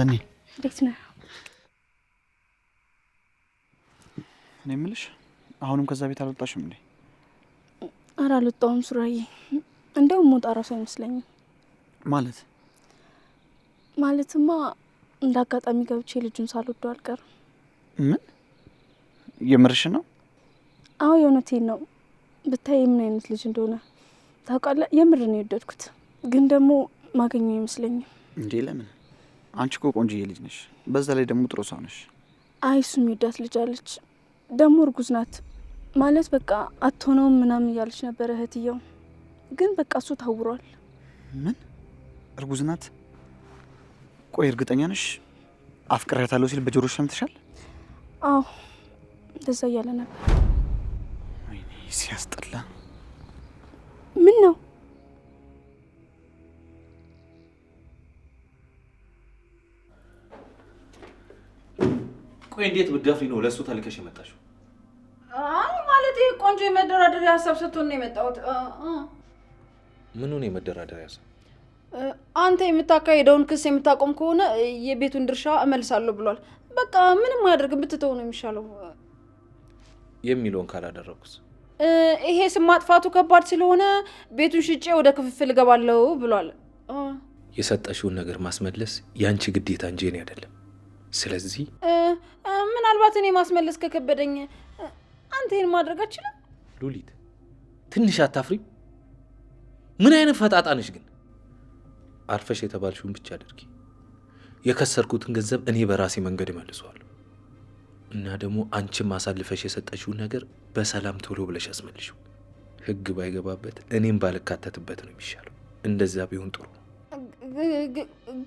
ሰኒ እንዴት ነህ? እኔ የምልሽ አሁንም ከዛ ቤት አልወጣሽም እንዴ? ኧረ አልወጣሁም ሱራዬ። እንደውም ሞጣ ራሱ አይመስለኝም። ማለትማ እንደ አጋጣሚ ገብቼ ልጁን ሳልወደው አልቀርም። ምን የምርሽ ነው? አዎ የእውነቴን ነው። ብታይ ምን አይነት ልጅ እንደሆነ ታውቃለህ? የምር ነው የወደድኩት፣ ግን ደግሞ ማገኘው አይመስለኝም። እንዴ ለምን? አንቺ እኮ ቆንጆዬ ልጅ ነሽ፣ በዛ ላይ ደግሞ ጥሩ ሰው ነሽ። አይ እሱ የሚወዳት ልጅ አለች፣ ደግሞ እርጉዝ ናት። ማለት በቃ አትሆነውም ምናምን እያለች ነበረ እህትየው፣ ግን በቃ እሱ ታውሯል። ምን እርጉዝ ናት? ቆይ እርግጠኛ ነሽ? አፍቅሬያታለሁ ሲል በጆሮሽ ሰምተሻል? አዎ እንደዛ እያለ ነበር። ወይኔ ሲያስጠላ። ምን ነው? ቆይ እንዴት ብትደፍሪ ነው ለሱ ተልከሽ የመጣሽው? አይ ማለት ይሄ ቆንጆ የመደራደሪያ ሀሳብ ሰጥቶን ነው የመጣሁት። ምኑ ነው የመደራደሪያ ሀሳብ? አንተ የምታካሄደውን ክስ የምታቆም ከሆነ የቤቱን ድርሻ እመልሳለሁ ብሏል። በቃ ምንም አያደርግም፣ ብትተው ነው የሚሻለው። የሚለውን ካላደረኩስ? ይሄ ስም ማጥፋቱ ከባድ ስለሆነ ቤቱን ሽጬ ወደ ክፍፍል እገባለሁ ብሏል። የሰጠሽውን ነገር ማስመለስ ያንቺ ግዴታ እንጂ እኔ አይደለም። ስለዚህ ምናልባት እኔ ማስመለስ ከከበደኝ አንተ ይሄን ማድረግ አትችልም? ሉሊት ትንሽ አታፍሪም? ምን አይነት ፈጣጣ ነሽ ግን? አርፈሽ የተባልሽውን ብቻ አድርጊ። የከሰርኩትን ገንዘብ እኔ በራሴ መንገድ እመልሰዋለሁ። እና ደግሞ አንቺም ማሳልፈሽ የሰጠሽውን ነገር በሰላም ቶሎ ብለሽ አስመልሽው። ህግ ባይገባበት እኔም ባልካተትበት ነው የሚሻለው። እንደዛ ቢሆን ጥሩ።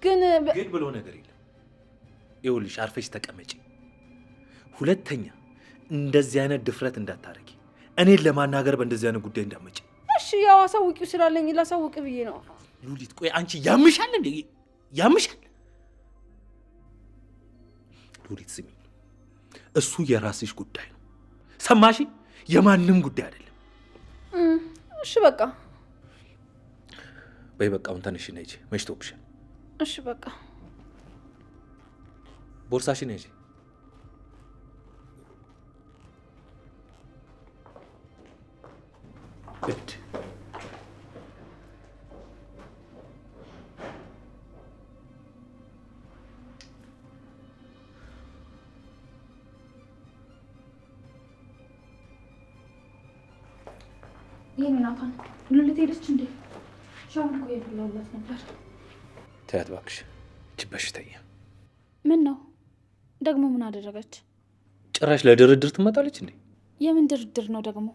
ግን ብሎ ነገር የለም። ይኸውልሽ አርፈሽ ተቀመጪ። ሁለተኛ እንደዚህ አይነት ድፍረት እንዳታረጊ። እኔን ለማናገር በእንደዚህ አይነት ጉዳይ እንዳመጪ። እሺ ያው አሳውቂው ስላለኝ ላሳውቅ ብዬ ነው። ሉሊት ቆይ አንቺ ያምሻል እንዴ? ያምሻል? ሉሊት ስሚ፣ እሱ የራስሽ ጉዳይ ነው። ሰማሽ? የማንም ጉዳይ አይደለም። እሺ በቃ በይ በቃ አሁን ተነሽ ነይ፣ መሽቶብሻል። እሺ በቃ ቦርሳሽን ነይ። እድ ይሄን ናታን ሉሊት ሄደች እንዴ? ሻውን እኮ የፈላላት ነበር። ተያት እባክሽ፣ እቺ በሽተኛ። ምን ነው ደግሞ? ምን አደረገች? ጭራሽ ለድርድር ትመጣለች እንዴ? የምን ድርድር ነው ደግሞ?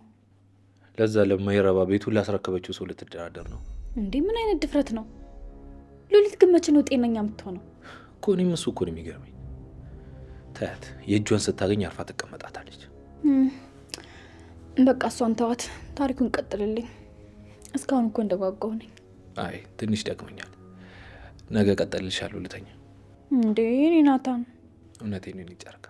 ለዛ ለማይረባ ቤቱን ላስረከበችው ሰው ልትደራደር ነው እንዴ? ምን አይነት ድፍረት ነው? ሉሊት ግን መቼ ነው ጤነኛ የምትሆነው? እኮ እኔም እሱ እኮ ነው የሚገርመኝ። ተያት፣ የእጇን ስታገኝ አርፋ ትቀመጣታለች። በቃ እሷን ተዋት፣ ታሪኩን ቀጥልልኝ። እስካሁን እኮ እንደጓጓሁ ነኝ። አይ ትንሽ ደክመኛል፣ ነገ ቀጥልልሻለሁ። ልተኛ እንዴ? እኔ ናታን እውነቴን ነው ይጨርካ።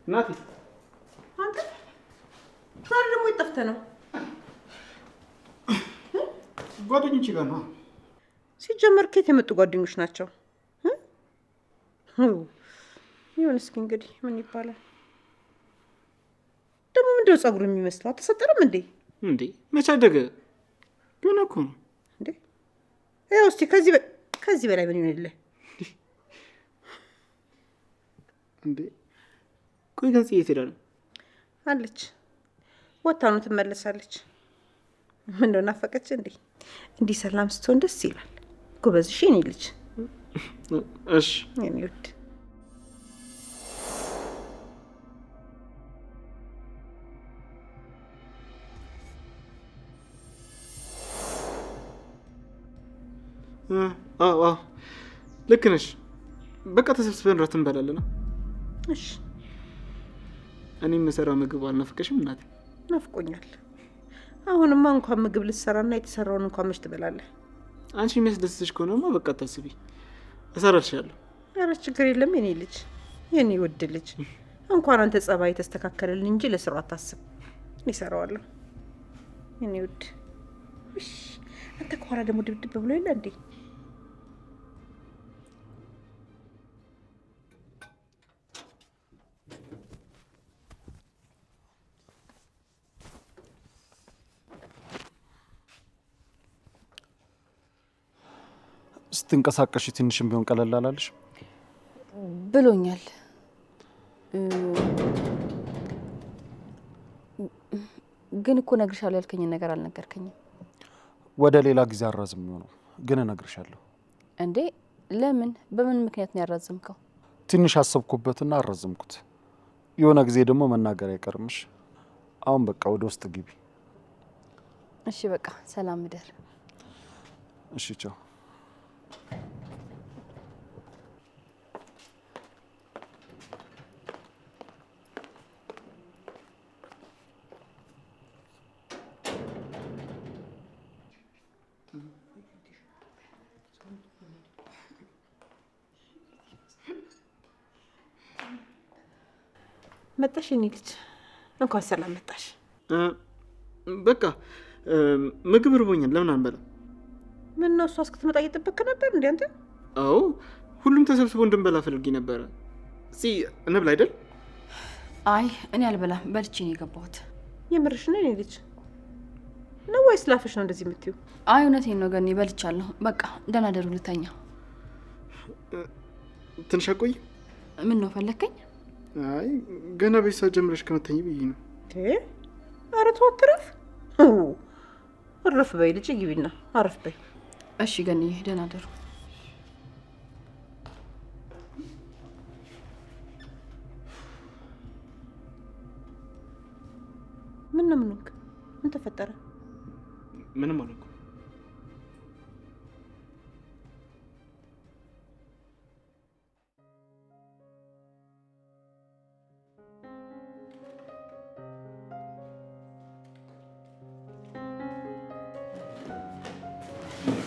ናቲ አንተ ዛሬ ደግሞ ይጠፍተህ ነው? ጓደኞቼ ጋር ነው። ሲጀመር ከየት የመጡ ጓደኞች ናቸው? ይሁን እስኪ እንግዲህ ምን ይባላል ደግሞ። ምንድነው ጸጉር የሚመስለው? አልተሰጠንም እንዴ? እንዴ መቼ አደገ? ገና እኮ ነው እንዴ። ያው እስቲ ከዚህ በላይ ምን ይሆንልህ እንዴ? ቆይ ግን ጽዬ ትሄዳ ነው አለች። ወታኑ ትመለሳለች። ምነው ናፈቀች እንዴ? እንዲህ ሰላም ስትሆን ደስ ይላል። ጎበዝ እሺ የኔ ልጅ። እሺ የኔ ውድ። አዎ ልክ ነሽ። በቃ ተሰብስበን እራት እንበላለን። እሺ እኔ የምሰራው ምግብ አልናፈቀሽም እናቴ? ናፍቆኛል። አሁንማ እንኳን ምግብ ልትሰራና የተሰራውን እንኳን መች ትበላለህ? አንቺ የሚያስደስትሽ ከሆነማ በቃ አታስቢ፣ እሰራልሻለሁ። ኧረ ችግር የለም የኔ ልጅ፣ የኔ ውድ ልጅ። እንኳን አንተ ጸባይ ተስተካከለልን እንጂ ለስራው አታስብ፣ እኔ እሰራዋለሁ የኔ ውድ። እሺ አንተ ከኋላ ደግሞ ድብድብ ብሎ የለ እንዴ? ስትንቀሳቀሽ ትንሽም ቢሆን ቀለል አላለሽ? ብሎኛል። ግን እኮ እነግርሻለሁ ያልከኝን ነገር አልነገርከኝም። ወደ ሌላ ጊዜ አራዝሜው ነው፣ ግን እነግርሻለሁ። እንዴ ለምን? በምን ምክንያት ነው ያራዘምከው? ትንሽ አሰብኩበትና አራዘምኩት። የሆነ ጊዜ ደግሞ መናገር አይቀርምሽ። አሁን በቃ ወደ ውስጥ ግቢ። እሺ በቃ ሰላም እደር። እሺ ቻው። መጣሽ የኔ ልጅ፣ እንኳን ሰላም መጣሽ። በቃ ምግብ ርቦኛል፣ ለምን አንበላ? ምን ነው እሷ እስክትመጣ እየጠበቅክ ነበር እንዴ አንተ? አዎ ሁሉም ተሰብስቦ እንድንበላ ፈልጌ ነበረ። እስኪ እንብላ አይደል? አይ እኔ አልበላም፣ በልቼ ነው የገባሁት። የምርሽ ነው የኔ ልጅ ነው ወይስ ላፍሽ ነው እንደዚህ የምትይው? አይ እውነቴን ነው ገኒ፣ በልቻለሁ። በቃ ደህና ደሩ፣ ልተኛ። ትንሽ አቆይ። ምን ነው ፈለከኝ? አይ ገና ቤት ሰዓት ጀምረሽ ከመተኝ ብዬ ነው። ኧረ ተው አትረፍ። አረፍ በይ ልጅ፣ ግቢና አረፍ በይ። እሺ ገኒ፣ ደህና ደሩ። ምን ነው ምንክ? ምን ተፈጠረ? ምንም አልኩ።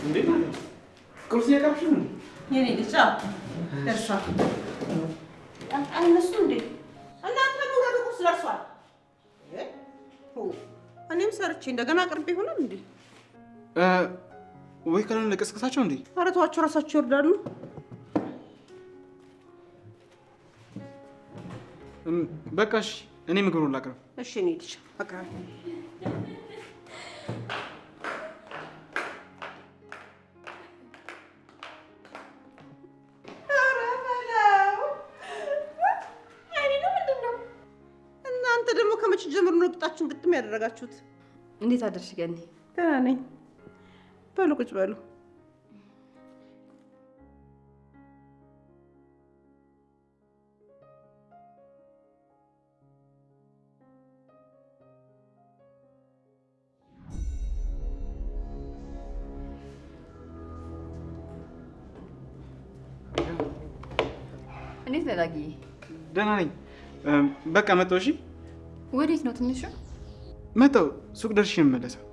እንዴ ቁርስ ያቀርብሽ ነው የኔ ልጅ? ደርሷ አነሱ እንዴ? እናንተ ነው ወደ ቁርስ ደርሷል። እኔም ሰርቼ እንደገና አቅርቤ ይሆናል እንዴ? ወይ ካለን ለቀስቀሳቸው እንዴ? ኧረ ተዋቸው፣ ራሳቸው ይወርዳሉ። በቃ እሺ፣ እኔ ምግቡን ላቅርብ። እሺ እኔ ልጅ አቅርብ። ጀምሮ ነው ቂጣችሁን ግጥም ያደረጋችሁት። እንዴት አደርሽ ገኒ? ደህና ነኝ። በሉ ቁጭ በሉ። እንዴት ነህ ዳጊ? ደህና ነኝ። በቃ መጣሁ። እሺ ወዴት ነው? ትንሹ መጣሁ። ሱቅ ደርሼ እመለሳለሁ።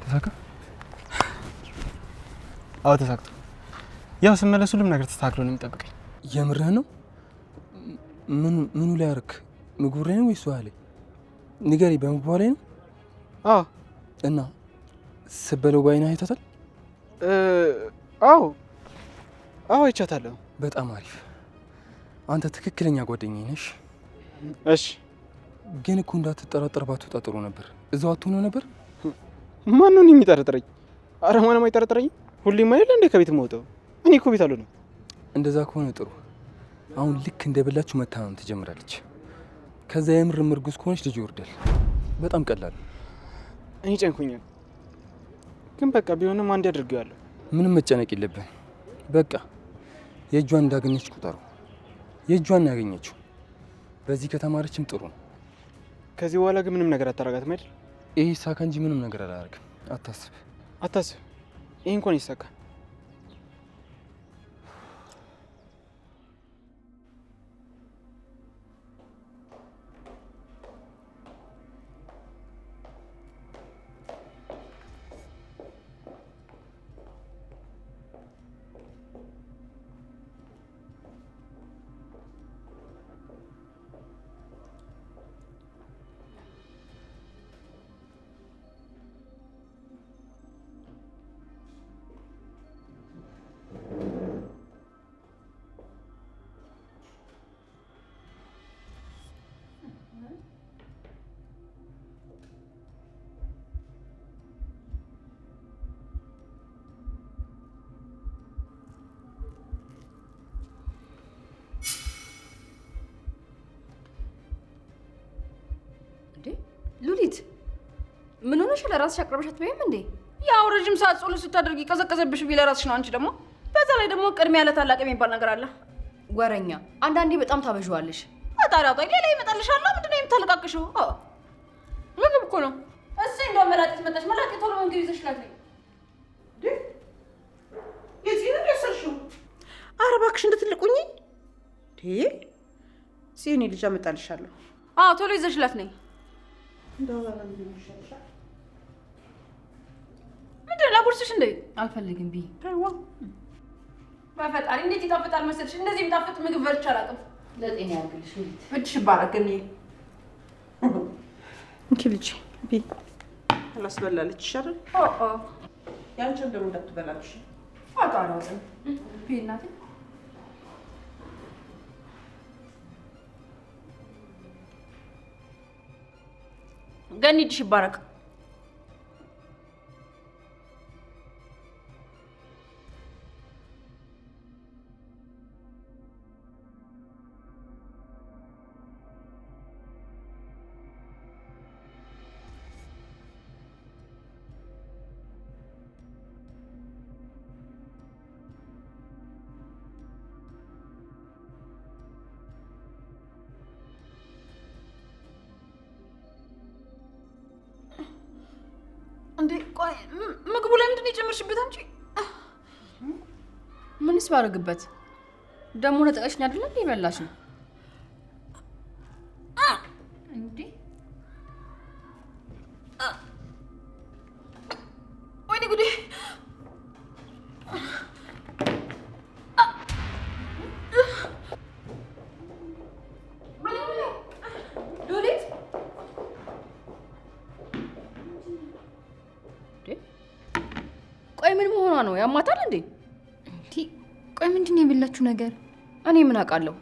ተሳካ? አዎ ተሳክቶ። ያው ስመለስ ሁሉም ነገር ተስተካክሎ ነው የሚጠብቀኝ። የምርህ ነው? ምኑ ላይ አደረክ? ምግቡ ላይ ነው ወይስ ውሃ ላይ? ንገሪ። በምግቡ ላይ ነው? አዎ። እና ስበለው ባይና አይተታል? አዎ አይቻታለሁ። በጣም አሪፍ። አንተ ትክክለኛ ጓደኛዬ ነሽ። እሺ ግን እኮ እንዳትጠራጠር ባትወጣ ጥሩ ነበር። እዛው አትሆኖ ነበር። ማን ነው የሚጠረጥረኝ? አረ ማንም አይጠረጥረኝ። ሁሌም አይደል እንዴ ከቤት የምወጣው? እኔ እኮ ቤት አልሆነም። እንደዛ ከሆነ ጥሩ። አሁን ልክ እንደበላችሁ መታመም ትጀምራለች። ከዛ የምርም እርጉዝ ከሆነች ልጅ ይወርዳል። በጣም ቀላል። እኔ ጨንኩኛል። ግን በቃ ቢሆንም አንድ አድርጌዋለሁ። ምንም መጨነቅ የለብን። በቃ የእጇን እንዳገኘች ቁጠሩ። የእጇን ያገኘችው በዚህ ከተማረችም ጥሩ ነው። ከዚህ በኋላ ግን ምንም ነገር አታረጋትም አይደል? ይሄ ይሳካ እንጂ ምንም ነገር አላደርግም። አታስብ አታስብ። ይሄ እንኳን ይሳካ። ሉሊት ምን ሆነሽ? ለራስሽ አቅርበሽ አትበይም እንዴ? ያው ረጅም ሰዓት ጸሎት ስታደርጊ ቀዘቀዘብሽ ቢል ለራስሽ ነው አንቺ ደግሞ። በዛ ላይ ደግሞ ቅድሚያ ለታላቅ የሚባል ነገር አለ። ወረኛ አንዳንዴ በጣም ታበዥዋለሽ። አጣራጣ ሌላ ይመጣልሻል። ምንድነው የምታለቃቅሽው? ምግብ እኮ ነው። እሰይ እንደው መላጤት መጣሽ። መላጤ ቶሎ ምግብ ይዘሽላት ነይ። የዚህ ነው ያሰርሽው? ኧረ እባክሽ እንድትልቁኝ ሲኒ ልጅ አመጣልሻለሁ። ቶሎ ይዘሽላት ነይ። ምንድን ነው ላጉርስሽ እንዴ? አልፈልግም ቢ በፈጣሪ እንዴት ይጣፍጣል መሰልሽ? እንደዚህ የሚጣፍጥ ምግብ በልቼ አላውቅም። ለጤና ያርግልሽ ሉሊት። እድሽ ይባረክ። እንኪ ልጅ ቢ አላስበላለች ይሻላል። ያንቺን ደግሞ እንዳትበላልሽ። አጣራውም ቢ እናቴ ገኒ እድሽ ይባረክ። እንዴ ቆይ ምግቡ ላይ ምንድን ነው የጨመርሽበት አንቺ? ምንስ ባደርግበት ደግሞ ነጠቀሽኝ አይደል እንዴ? በላሽ ነው እንዴ? ወይኔ ጉዴ! ሉሊት ቆይ ምን መሆኗ ነው? ያማታል እንዴ? ቆይ ምንድን ነው የበላችሁ ነገር? እኔ ምን አውቃለሁ?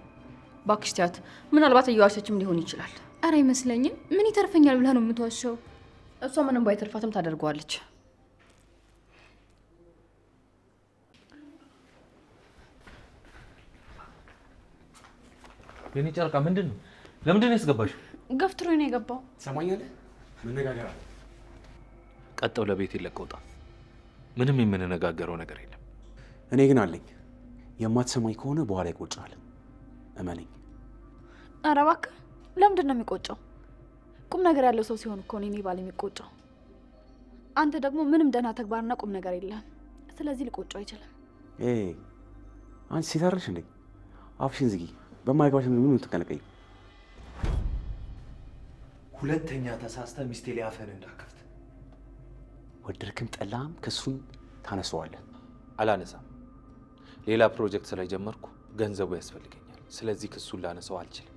እባክሽ ትያት። ምናልባት እየዋሸችም ሊሆን ይችላል። አረ አይመስለኝም። ምን ይተርፈኛል ብላ ነው የምትዋሸው? እሷ ምንም ባይተርፋትም ታደርገዋለች። የኔ ጨርቃ ምንድን ነው? ለምንድን ነው ያስገባሽው? ገፍትሮኝ ነው የገባው። ትሰማኛለህ? መነጋገር አለ። ቀጥ ብለህ ቤት ይለቀውጣ። ምንም የምንነጋገረው ነገር የለም። እኔ ግን አለኝ። የማትሰማኝ ከሆነ በኋላ ይቆጫል። እመነኝ። ኧረ እባክህ ለምንድን ነው የሚቆጨው? ቁም ነገር ያለው ሰው ሲሆን እኮ ነው እኔ ባል የሚቆጨው። አንተ ደግሞ ምንም ደህና ተግባርና ቁም ነገር የለም። ስለዚህ ሊቆጨው አይችልም። አንቺ ሴት አይደለሽ እንዴ? አፍሽን ዝጊ። በማይገባሽ ምን ትቀለቀይ? ሁለተኛ ተሳስተ ሚስቴ ላይ አፈን እንዳከፍት። ወደድክም ጠላም ክሱን ታነሰዋለህ። አላነሳም። ሌላ ፕሮጀክት ስለጀመርኩ ገንዘቡ ያስፈልገኛል። ስለዚህ ክሱን ላነሳው አልችልም።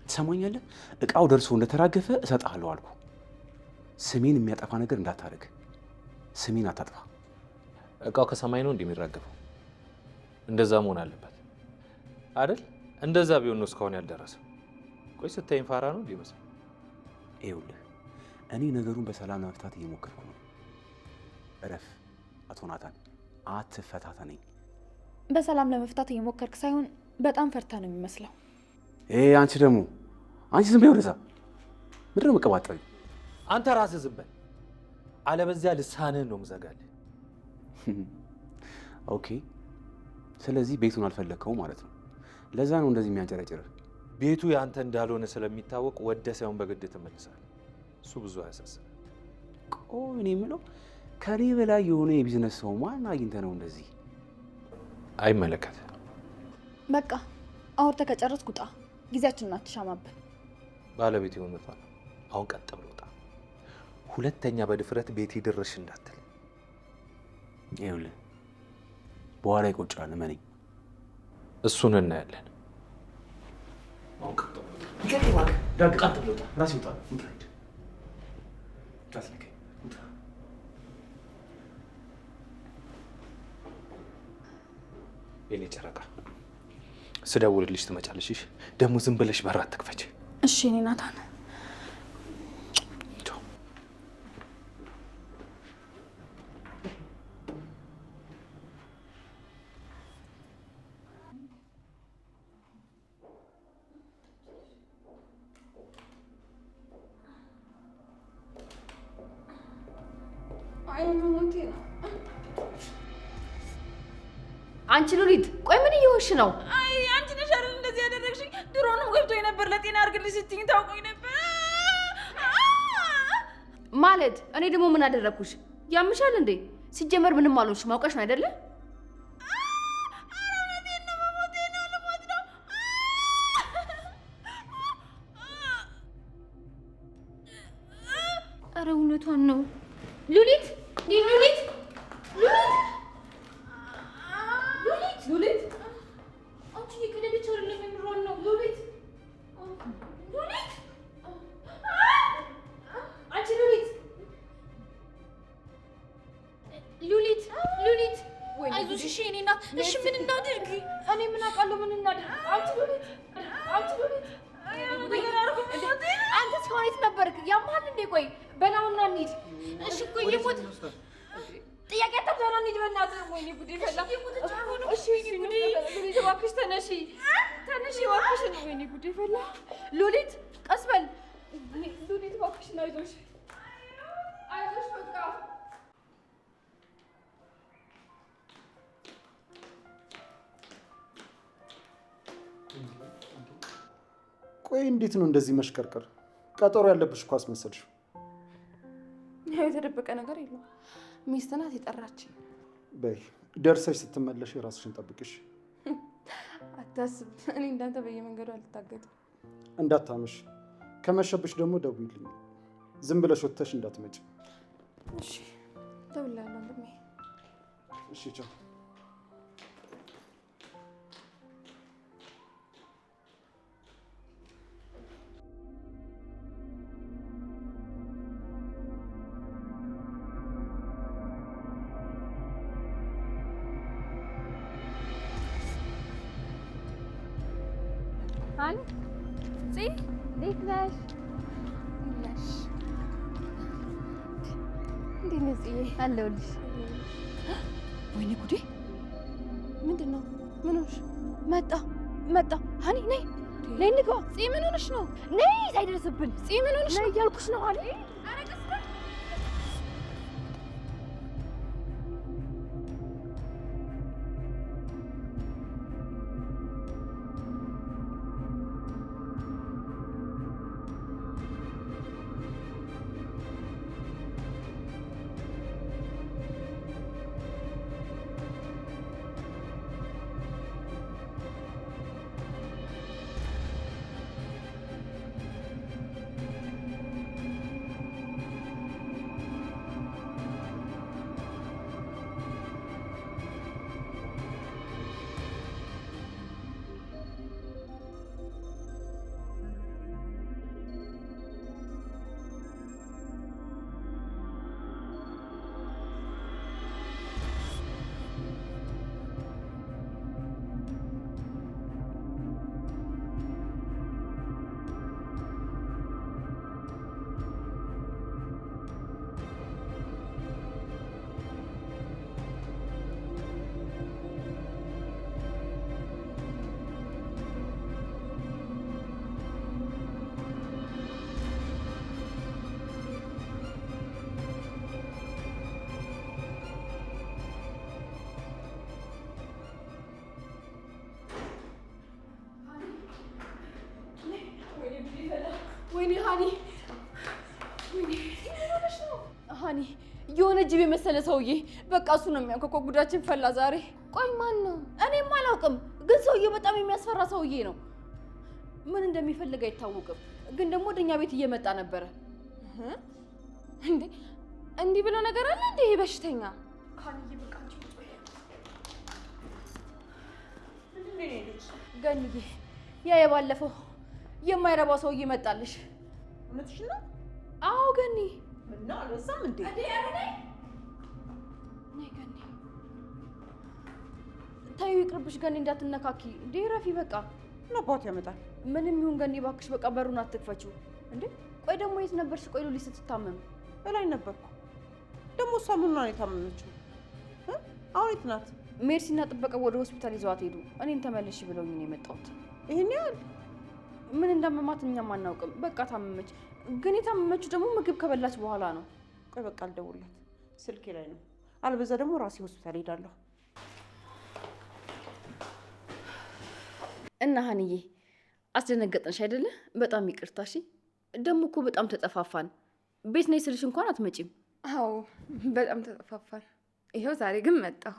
ትሰማኛለህ? እቃው ደርሶ እንደተራገፈ እሰጥሃለሁ አልኩ። ስሜን የሚያጠፋ ነገር እንዳታደርግ። ስሜን አታጥፋ። እቃው ከሰማይ ነው እንደሚራገፈው። እንደዛ መሆን አለበት አይደል? እንደዛ ቢሆን ነው እስካሁን ያልደረሰ። ቆይ ስታይን ፋራ ነው እንዲመስል። ይኸውልህ እኔ ነገሩን በሰላም ለመፍታት እየሞከርኩ ነው። እረፍ አቶ ናታን፣ አትፈታተነኝ። በሰላም ለመፍታት እየሞከርክ ሳይሆን በጣም ፈርታ ነው የሚመስለው። አንቺ ደግሞ ዝም በይ ወደዛ። ምንድን ነው የምትቀባጠሪው? አንተ ራስህ ዝም በል፣ አለበዚያ ልሳንህን ነው የምዘጋልህ። ኦኬ፣ ስለዚህ ቤቱን አልፈለግከው ማለት ነው። ለዛ ነው እንደዚህ የሚያንጨረጭርህ። ቤቱ ያንተ እንዳልሆነ ስለሚታወቅ ወደ ሳይሆን በግድ ትመልሳለህ። እሱ ብዙ አያሳስብም። ቆይ እኔ የምለው ከኔ በላይ የሆነ የቢዝነስ ሰው ማን አግኝተህ ነው እንደዚህ? አይመለከትህ። በቃ አውርተህ ከጨረስክ ውጣ። ጊዜያችንን አትሻማብን። ባለቤት የሆነቷ ነው። አሁን ቀጥ ብሎ ውጣ። ሁለተኛ በድፍረት ቤቴ ድርሽ እንዳትል። ይኸውልህ በኋላ ይቆጫል፣ እመነኝ። እሱን እናያለን። አሁን ቀጥ ብሎ ውጣ። ራስህ ውጣ። የኔ ጨረቃ ስደውልልሽ ትመጫለሽ። ደግሞ ዝም ብለሽ በር አትክፈች። እሺ እኔ ናታን። አንቺ ሉሊት፣ ቆይ ምን እየሆንሽ ነው? አይ አንቺ ነሽ አይደል እንደዚህ ያደረግሽኝ? ድሮንም ገብቶኝ ነበር። ለጤና አድርግልሽ ስትይኝ ታውቆኝ ነበር ማለት። እኔ ደግሞ ምን አደረግኩሽ? ያምሻል እንዴ? ሲጀመር ምንም አልሆንሽም። አውቀሽ ነው አይደለ? ኧረ እውነቷን ነው ሉሊት። ሉሊት ሉሊት አንቺ የቀለደች አይደለም፣ የምሯን ነው ሉሊት። አንቺ ሉሊት አይዞሽ። እሺ እኔ እናት፣ እሺ ምን እናድርግ? እኔ ምን አውቃለሁ? ምን እናድርግ? አንቺ ሉሊት አንተ እስካሁን የት ነበርክ? ያማል እንዴ? ቆይ በላውና እንሂድ። እሺ ቆይ የሞት ጥያቄ አታብዛና እንሂድ በእናትህ። ወይኔ ጉዴ ፈላ። እሺ ወይኔ ጉዴ። ሉሊት እባክሽ ተነሺ፣ እባክሽ። ወይኔ ጉዴ ፈላ። ሉሊት ቀስ በል ሉሊት እባክሽ። አይዞሽ በቃ ቆይ እንዴት ነው እንደዚህ መሽከርከር? ቀጠሮ ያለብሽ እኮ አስመሰልሽው። ያው የተደበቀ ነገር የለውም። ሚስት ናት የጠራችኝ። በይ ደርሰሽ ስትመለሽ ራስሽን ጠብቅሽ። አታስብ፣ እኔ እንዳንተ በየመንገዱ አልታገጥም። እንዳታመሽ፣ ከመሸብሽ ደግሞ ደውይልኝ። ዝም ብለሽ ወጥተሽ እንዳትመጪ እሺ? እደውልልሃለሁ ወንድሜ። እሺ ቻው። እንዴት ነሽ? እንዴት ነሽ? አለሁልሽ። ወይኔ ጉዴ! ምንድን ነው? ምን ሆንሽ? መጣ። ሀኒ ነይ እንግባ። ምን ሆነሽ ነው? ነይ ሳይደርስብን። ምን ሆነሽ ነው እያልኩሽ ነው ሀኒ። ሃኒ ሃኒ የሆነ ጅብ የመሰለ ሰውዬ በቃ እሱ ነው የሚያንኳኳው። ጉዳችን ፈላ ዛሬ። ቆይ ማን ነው? እኔም አላውቅም፣ ግን ሰውዬው በጣም የሚያስፈራ ሰውዬ ነው። ምን እንደሚፈልግ አይታወቅም፣ ግን ደግሞ ወደኛ ቤት እየመጣ ነበረ። እንዴ እንዲህ ብሎ ነገር አለ እንዴ? ይሄ በሽተኛ ሃኒዬ በቃ አንቺ ገንዬ፣ ያ የባለፈው የማይረባው ሰውዬ መጣልሽ። እውነትሽ ነው? አዎ ገኒ። ምነው አልበዛም እንዴ? ነይ ገኒ። ታዩ ይቅርብሽ ገኒ፣ እንዳትነካኪ እንዴ። ረፊ በቃ ምን አባቱ ያመጣል? ምንም ይሁን ገኒ እባክሽ በቃ በሩን አትክፈችው እንዴ። ቆይ ደግሞ የት ነበርሽ? ቆይ ሉሊ ስትታመም እላይ ነበርኩ። ደግሞ እሷ ምን ነው የታመመችው? አሁን የት ናት? ሜርሲና ጥበቃ ወደ ሆስፒታል ይዘዋት ሄዱ። እኔን ተመለሽ ብለውኝ ነው የመጣሁት። ይሄን ያህል ምን እንዳመማት እኛም አናውቅም። በቃ ታመመች። ግን የታመመችው ደግሞ ምግብ ከበላች በኋላ ነው። ቆይ በቃ አልደውልላት፣ ስልኬ ላይ ነው። አልበዛ ደግሞ ራሴ ሆስፒታል ሄዳለሁ። እና ሀኒዬ አስደነገጥንሽ አይደለ? በጣም ይቅርታ። እሺ ደግሞ እኮ በጣም ተጠፋፋን። ቤት ነይ ስልሽ እንኳን አትመጪም። አዎ በጣም ተጠፋፋን። ይኸው ዛሬ ግን መጣሁ።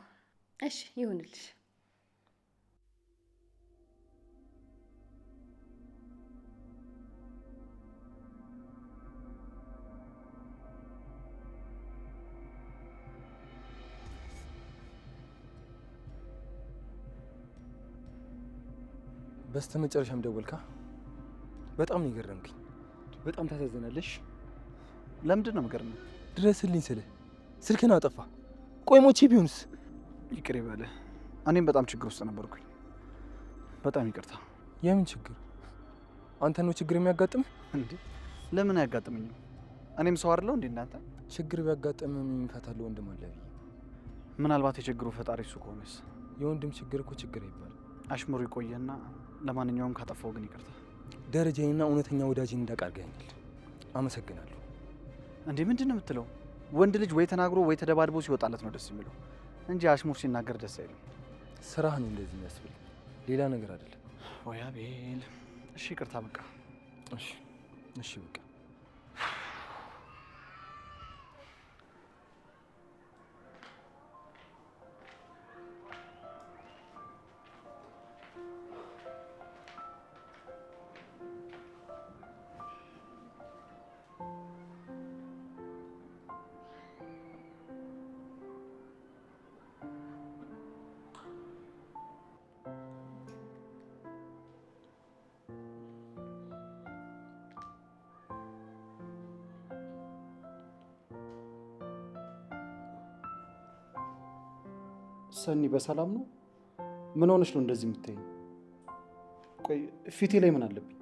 እሺ ይሁንልሽ። በስተመጨረሻም ደወልካ? በጣም ነው የገረምክኝ። በጣም ታሳዝናለሽ። ለምንድን ነው የምገርመው? ድረስልኝ ስልህ ስልክን አጠፋ። ቆይ ሞቼ ቢሆንስ? ይቅር ይበለ። እኔም በጣም ችግር ውስጥ ነበርኩኝ። በጣም ይቅርታ። የምን ችግር? አንተ ነው ችግር የሚያጋጥም እንዴ? ለምን አያጋጥመኝም? እኔም ሰው አይደለሁ እንዴ እናንተ? ችግር ቢያጋጥምም የሚፈታለው ወንድም አለ ብዬ። ምናልባት የችግሩ ፈጣሪ እሱ ከሆነስ? የወንድም ችግር እኮ ችግር አይባልም። አሽሙሩ ይቆየና ለማንኛውም ካጠፋው ግን ይቅርታ። ደረጃዬና እውነተኛ ወዳጅን እንዳቃርገኛል። አመሰግናለሁ። እንዴ ምንድን ነው የምትለው? ወንድ ልጅ ወይ ተናግሮ ወይ ተደባድቦ ሲወጣለት ነው ደስ የሚለው እንጂ አሽሙር ሲናገር ደስ አይልም። ስራህ ነው እንደዚህ የሚያስብል፣ ሌላ ነገር አይደለም። ወይ አቤል። እሺ ይቅርታ በቃ። እሺ በቃ። ሰኒ በሰላም ነው? ምን ሆነሽ ነው እንደዚህ የምትይኝ? ቆይ ፊቴ ላይ ምን አለብኝ?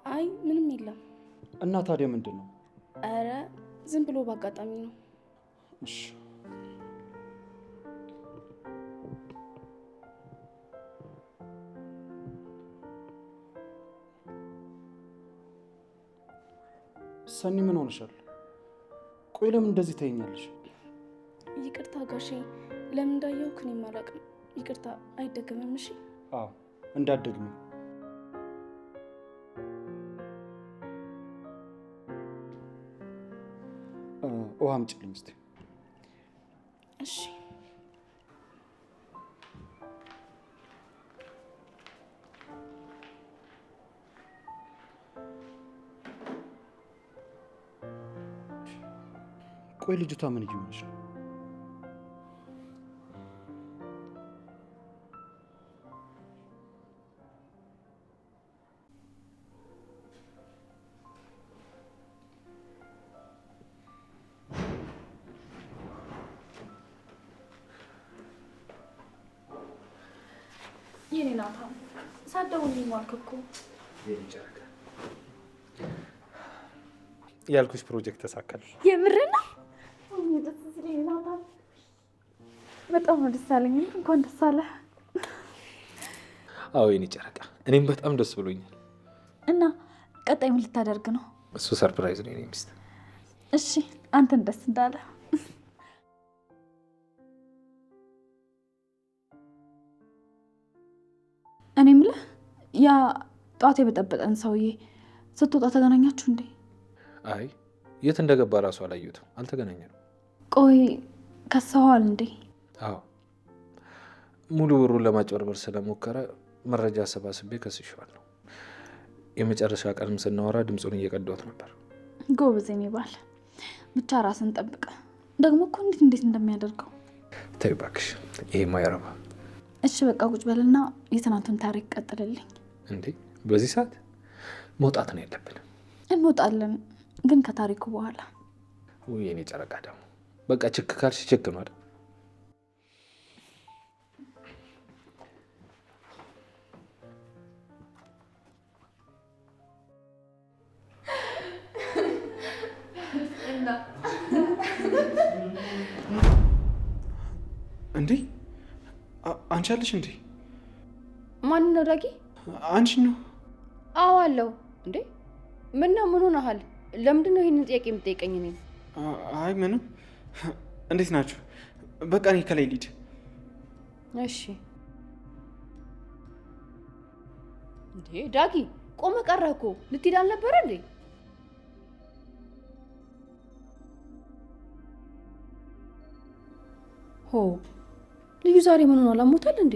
አይ ምንም የለም። እና ታዲያ ምንድን ነው? አረ ዝም ብሎ በአጋጣሚ ነው። እሺ ሰኒ ምን ሆነሻል? ቆይ ለምን እንደዚህ ታይኛለሽ? ይቅርታ ጋሼ፣ ለምን እንዳየሁህ እኔም አላውቅም። ይቅርታ፣ አይደገምም። እሺ? አዎ እንዳትደግሚ። ውሃ አምጪልኝ እስኪ። እሺ። ቆይ ልጅቷ ምን እየሆነች ነው? የኔ ናታ ሳትደውልልኝ ዋልክ እኮ። ያልኩሽ ፕሮጀክት ተሳካል። የምር ነው? በጣም ነው ደስ አለኝ። እንኳን ደስ አለህ። አዎ የኔ ጨረቃ፣ እኔም በጣም ደስ ብሎኛል። እና ቀጣይ ምን ልታደርግ ነው? እሱ ሰርፕራይዝ ነው የኔ ሚስት። እሺ አንተን ደስ እንዳለ። እኔ የምልህ ያ ጠዋት የበጠበጠን ሰውዬ ስትወጣ ተገናኛችሁ እንዴ? አይ የት እንደገባ ራሱ አላየሁትም። አልተገናኘንም። ቆይ ከሰዋል እንዴ? አዎ ሙሉ ብሩን ለማጭበርበር ስለሞከረ መረጃ አሰባስቤ ከስሼዋለሁ። የመጨረሻ ቀንም ስናወራ ድምፁን እየቀዳሁት ነበር። ጎበዝ የኔ ባል። ብቻ ራስን ጠብቀ። ደግሞ እኮ እንዴት እንደሚያደርገው ተይ እባክሽ፣ ይሄ ማይረባ። እሺ በቃ ቁጭ በልና የትናንቱን ታሪክ ቀጥልልኝ። እንዴ በዚህ ሰዓት መውጣት ነው ያለብን? እንወጣለን፣ ግን ከታሪኩ በኋላ። ውይ የኔ ጨረቃ ደግሞ በቃ ችክ ካልሽ ችክ ነው አይደል? እንዴ አንቺ አለሽ እንዴ? ማን ነው ዳጊ? አንቺ ነው? አዎ አለው። እንዴ ምን ነው? ምን ሆነሃል? ለምንድን ነው ይሄንን ጥያቄ የምትጠይቀኝ? እኔ አይ ምንም። እንዴት ናችሁ? በቃ እኔ ከላይ ልሂድ። እሺ። እንዴ ዳጊ ቆመ ቀረህ እኮ። ልትሄድ አልነበረ እንዴ? ሆ ልዩ ዛሬ ምን ሆኗል? አሞታል እንዴ?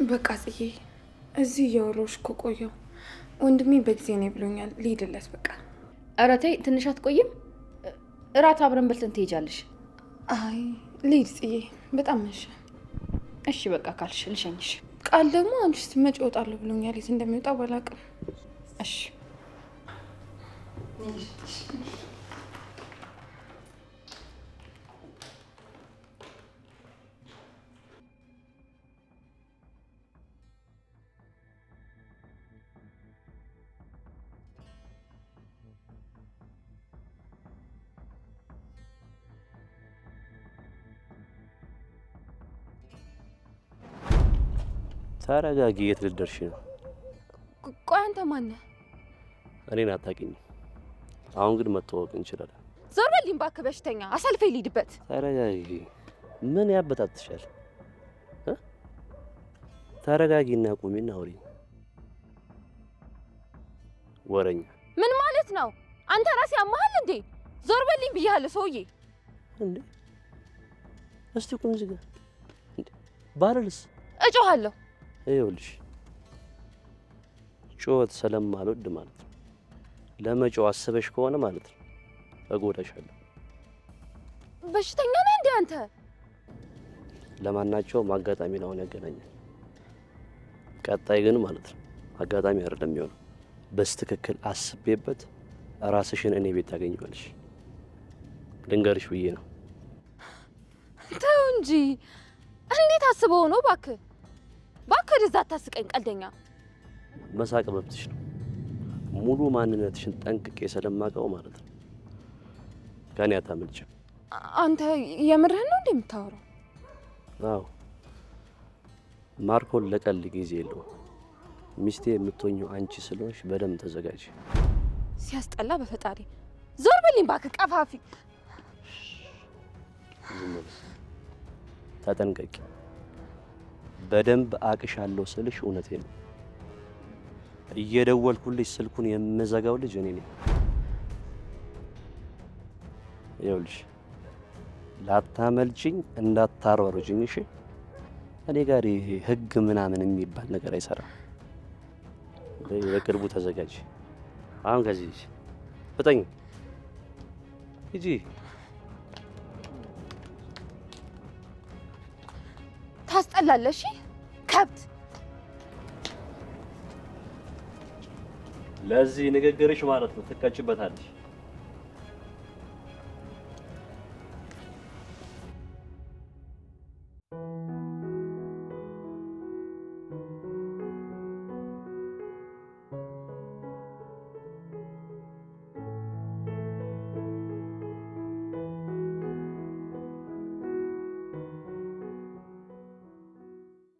በቃ ጽዬ እዚህ እያወራሁሽ እኮ ቆየሁ። ወንድሜ በጊዜ ነው ብሎኛል። ልሂድለት በቃ። ኧረ ተይ ትንሽ አትቆይም? እራት አብረን በልተን ትሄጃለሽ። አይ ልሂድ ጽዬ፣ በጣም መሸ። እሺ በቃ ካልሽ ልሸኝሽ። ቃል ደግሞ አንቺ ስትመጪ እወጣለሁ ብሎኛል። የት እንደሚወጣ ባላውቅም። እሺ ተረጋጊ። የት ልትደርሺ ነው? ቆይ አንተ ማነህ? እኔን አታውቂኝም። አሁን ግን መተዋወቅ እንችላለን። ዞር በልኝ እባክህ በሽተኛ። አሳልፈኝ ልሂድበት። ተረጋጊ። ምን ያበጣጥሻል? ተረጋጊና ቁሚና አውሪ። ወረኛ ምን ማለት ነው? አንተ ራስህ ያመሃል እንዴ? ዞር በልኝ ብያለሁ ሰውዬ። እንዴ እስቲ ቁም እዚህ ጋር። እንዴ ባልልስ እጮሃለሁ። ይኸውልሽ ጩኸት ስለማልወድ ማለት ነው። ለመጮህ አስበሽ ከሆነ ማለት ነው እጎዳሻለሁ። በሽተኛ ነህ እንዴ አንተ? ለማናቸውም አጋጣሚ ነው ያገናኘን። ቀጣይ ግን ማለት ነው አጋጣሚ አይደለም የሚሆነው። በስትክክል አስቤበት ራስሽን እኔ ቤት ታገኘዋለሽ። ልንገርሽ ብዬ ነው። ተው እንጂ እንዴት አስበው ነው? እባክህ ወደዛ አታስቀኝ ቀልደኛ። መሳቅ መብትሽ ነው። ሙሉ ማንነትሽን ጠንቅቄ ስለማውቀው ማለት ነው ከኔ አታመልጭም። አንተ የምርህን ነው እንዴ የምታወራው? አዎ ማርኮን ለቀል ጊዜ የለውም። ሚስቴ የምትሆኚው አንቺ ስለሆንሽ በደንብ ተዘጋጅ። ሲያስጠላ በፈጣሪ። ዞር በልኝ እባክህ ቀፋፊ። ተጠንቀቂ። በደንብ አቅሻለሁ ስልሽ እውነቴን ነው። እየደወልኩልሽ ስልኩን የምዘጋው ልጅ እኔ ነኝ። ይኸውልሽ ላታመልጭኝ እንዳታሯሩጭኝ እሺ? እኔ ጋር ይሄ ህግ ምናምን የሚባል ነገር አይሰራም። በቅርቡ ተዘጋጅ። አሁን ከዚህ ፍጠኝ ሂጂ። ታስጠላለሽ ከብት። ለዚህ ንግግርሽ ማለት ነው ትቀጭበታለሽ።